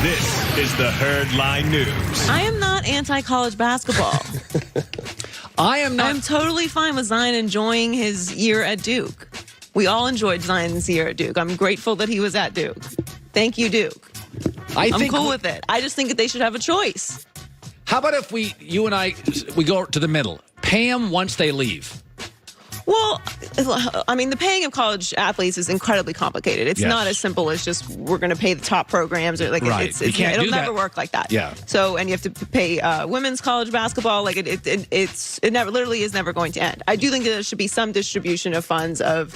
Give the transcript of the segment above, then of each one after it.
This is the Herd Line News. I am not anti-college basketball. I am not. I'm totally fine with Zion enjoying his year at Duke. We all enjoyed Zion's year at Duke. I'm grateful that he was at Duke. Thank you, Duke. I'm cool with it. I just think that they should have a choice. How about if you and I go to the middle? Pay them once they leave. Well, I mean, the paying of college athletes is incredibly complicated. It's not as simple as just we're going to pay the top programs. Or like it'll never work like that. Yeah. So, and you have to pay women's college basketball. Like it never literally is never going to end. I do think that there should be some distribution of funds of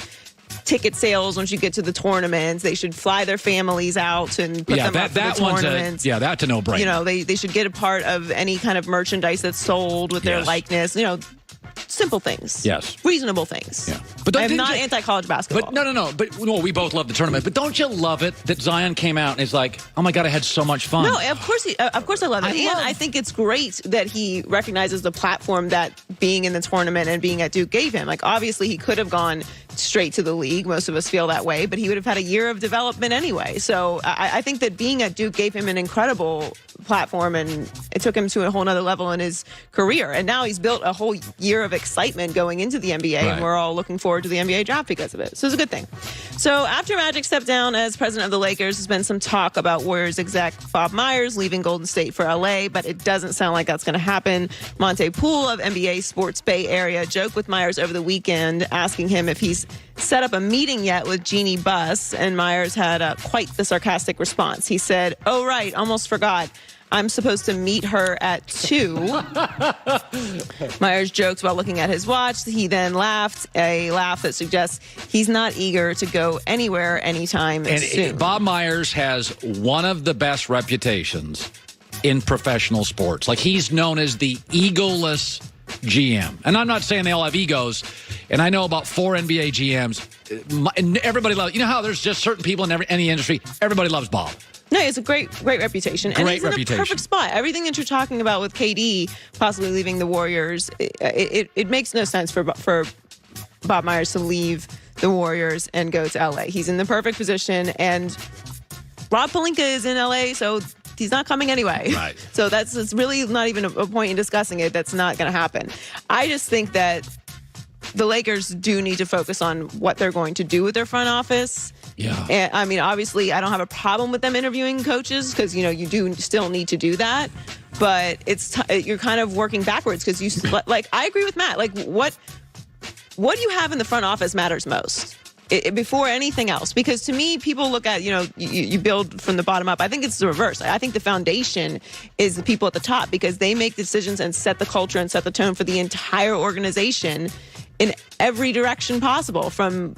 ticket sales once you get to the tournaments. They should fly their families out and put them up for the tournaments. That's a no-brainer. You know, they should get a part of any kind of merchandise that's sold with their likeness. You know. Simple things. Yes. Reasonable things. Yeah. But I'm not anti-college basketball. But no. But we both love the tournament. But don't you love it that Zion came out and is like, oh my God, I had so much fun. No, of course I love it. I think it's great that he recognizes the platform that being in the tournament and being at Duke gave him. Like, obviously, he could have gone straight to the league. Most of us feel that way. But he would have had a year of development anyway. So I think that being at Duke gave him an incredible platform, and it took him to a whole nother level in his career. And now he's built a whole year of excitement going into the NBA, and we're all looking forward to the NBA draft because of it. So it's a good thing. So after Magic stepped down as president of the Lakers, there's been some talk about Warriors exec Bob Myers leaving Golden State for LA, but it doesn't sound like that's going to happen. Monte Poole of NBA Sports Bay Area joked with Myers over the weekend, asking him if he's set up a meeting yet with Jeannie Buss, and Myers had quite the sarcastic response. He said, "Oh, right, almost forgot. I'm supposed to meet her at 2. Myers jokes while looking at his watch. He then laughed, a laugh that suggests he's not eager to go anywhere anytime soon. Bob Myers has one of the best reputations in professional sports. Like, he's known as the egoless GM. And I'm not saying they all have egos. And I know about 4 NBA GMs. And everybody loves, you know how there's just certain people in any industry, everybody loves Bob. No, it's a great reputation. And he's in a perfect spot. Everything that you're talking about with KD possibly leaving the Warriors, it makes no sense for Bob Myers to leave the Warriors and go to LA. He's in the perfect position, and Rob Pelinka is in LA, so he's not coming anyway. Right. So it's really not even a point in discussing it. That's not going to happen. I just think that the Lakers do need to focus on what they're going to do with their front office. Yeah. And, I mean, obviously, I don't have a problem with them interviewing coaches because, you know, you do still need to do that. But you're kind of working backwards because like, I agree with Matt. Like, what you have in the front office matters most before anything else. Because to me, people look at, you know, you build from the bottom up. I think it's the reverse. I think the foundation is the people at the top because they make decisions and set the culture and set the tone for the entire organization in every direction possible, from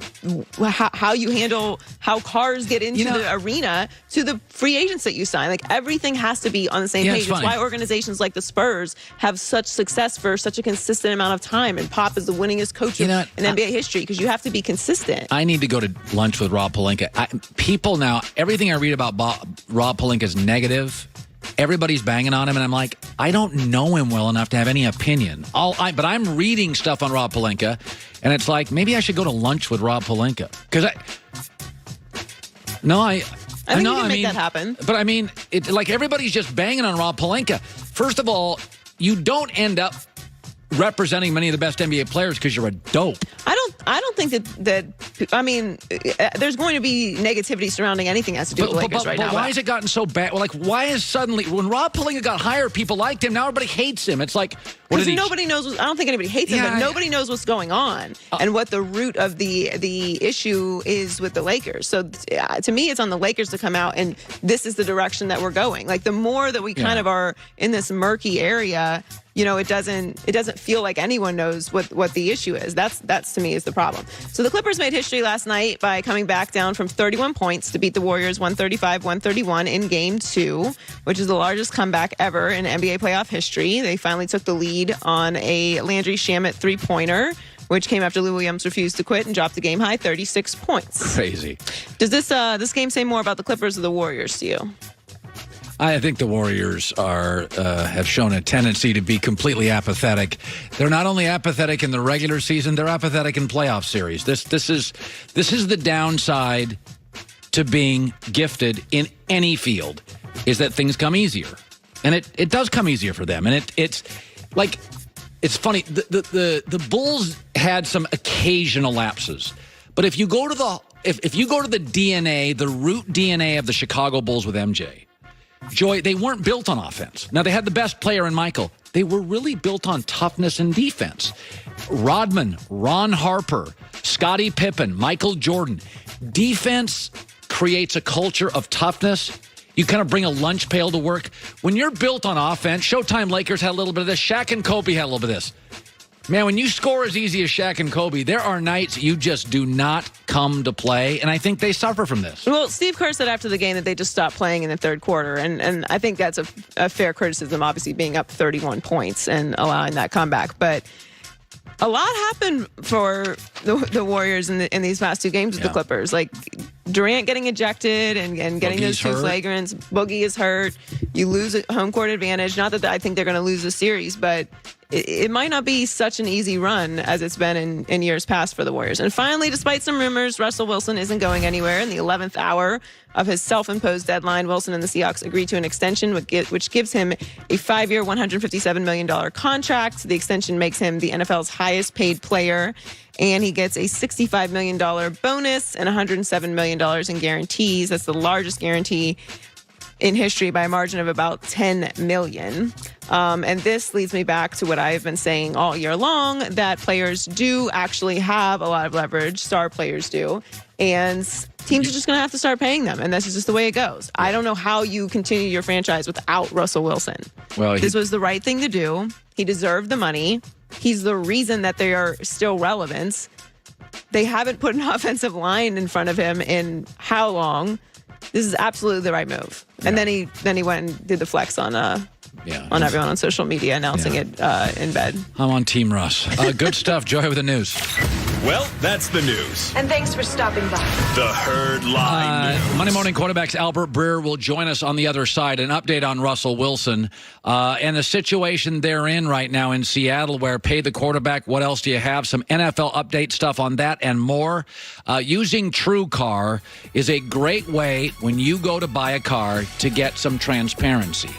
how you handle how cars get into the arena to the free agents that you sign. Like, everything has to be on the same page. It's why organizations like the Spurs have such success for such a consistent amount of time. And Pop is the winningest coach in NBA history because you have to be consistent. I need to go to lunch with Rob Pelinka. People now, everything I read about Rob Pelinka is negative. Everybody's banging on him, and I'm like, I don't know him well enough to have any opinion. But I'm reading stuff on Rob Pelinka, and it's like, maybe I should go to lunch with Rob Pelinka. Because I think you can make that happen. But I mean, like, everybody's just banging on Rob Pelinka. First of all, you don't end up representing many of the best NBA players because you're a dope. I don't think that I mean, there's going to be negativity surrounding anything that has to do with the Lakers right now. But why has it gotten so bad? Well, like, why is suddenly, when Rob Pelinka got hired, people liked him. Now everybody hates him. It's like, because nobody knows. I don't think anybody hates him, but nobody knows what's going on and what the root of the issue is with the Lakers. So to me, it's on the Lakers to come out, and this is the direction that we're going. Like, the more that we kind of are in this murky area, you know, it doesn't feel like anyone knows what the issue is. That's to me is the problem. So the Clippers made history last night by coming back down from 31 points to beat the Warriors 135-131 in Game 2, which is the largest comeback ever in NBA playoff history. They finally took the lead on a Landry Shamet three-pointer, which came after Lou Williams refused to quit and dropped the game high 36 points. Crazy. Does this game say more about the Clippers or the Warriors to you? I think the Warriors have shown a tendency to be completely apathetic. They're not only apathetic in the regular season, they're apathetic in playoff series. This is the downside to being gifted in any field. is that things come easier. And it does come easier for them. And it's funny. The Bulls had some occasional lapses. But if you go to the DNA, the root DNA of the Chicago Bulls with MJ, Joy, they weren't built on offense. Now, they had the best player in Michael. They were really built on toughness and defense. Rodman, Ron Harper, Scottie Pippen, Michael Jordan. Defense creates a culture of toughness. You kind of bring a lunch pail to work. When you're built on offense, Showtime Lakers had a little bit of this. Shaq and Kobe had a little bit of this. Man, when you score as easy as Shaq and Kobe, there are nights you just do not come to play, and I think they suffer from this. Well, Steve Kerr said after the game that they just stopped playing in the third quarter, and I think that's a fair criticism, obviously being up 31 points and allowing that comeback. But a lot happened for the Warriors in these past two games with the Clippers. Like Durant getting ejected and getting those two flagrants. Boogie is hurt. You lose a home court advantage. Not that I think they're going to lose the series, but it might not be such an easy run as it's been in years past for the Warriors. And finally, despite some rumors, Russell Wilson isn't going anywhere. In the 11th hour of his self-imposed deadline, Wilson and the Seahawks agreed to an extension, which gives him a 5-year, $157 million contract. The extension makes him the NFL's highest paid player, and he gets a $65 million bonus and $107 million in guarantees. That's the largest guarantee in history by a margin of about $10 million. And this leads me back to what I've been saying all year long, that players do actually have a lot of leverage. Star players do. And teams are just going to have to start paying them. And that's just the way it goes. I don't know how you continue your franchise without Russell Wilson. Well, this was the right thing to do. He deserved the money. He's the reason that they are still relevant. They haven't put an offensive line in front of him in how long? This is absolutely the right move. And then he went and did the flex on everyone on social media, announcing it in bed. I'm on Team Russ. Good stuff. Joy with the news. Well, that's the news. And thanks for stopping by. The Herd Line News. Monday Morning Quarterbacks Albert Breer will join us on the other side. An update on Russell Wilson and the situation they're in right now in Seattle, where pay the quarterback. What else do you have? Some NFL update stuff on that and more. Using TrueCar is a great way when you go to buy a car to get some transparency.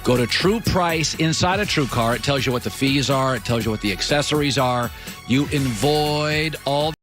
Go to True Price inside of TrueCar. It tells you what the fees are. It tells you what the accessories are. You avoid all